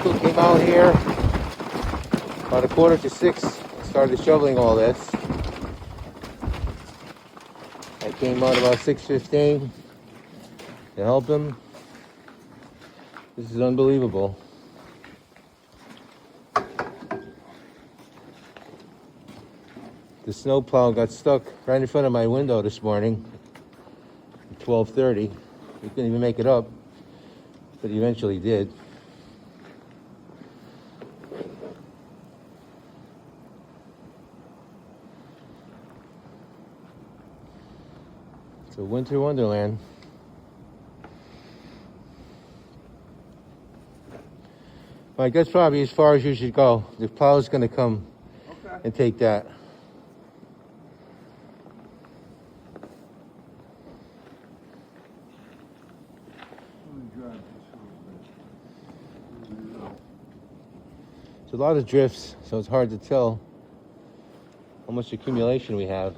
vehicle came out here about 5:45 and started shoveling all this. I came out about 6:15 to help him. This is unbelievable. The snowplow got stuck right in front of my window this morning at 12:30. We couldn't even make it up, but he eventually did. It's a winter wonderland. Well, I guess probably as far as you should go. The plow's going to come and take that. There's a lot of drifts, so it's hard to tell how much accumulation we have.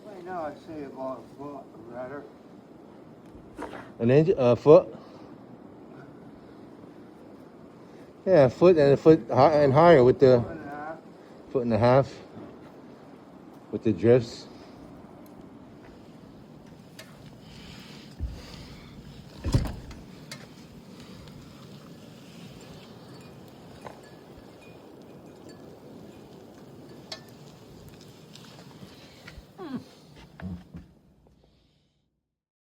Right now I say about a foot, rather. An inch, a foot? Yeah, a foot and a foot and higher with the Foot and a half. foot and a half with the drifts.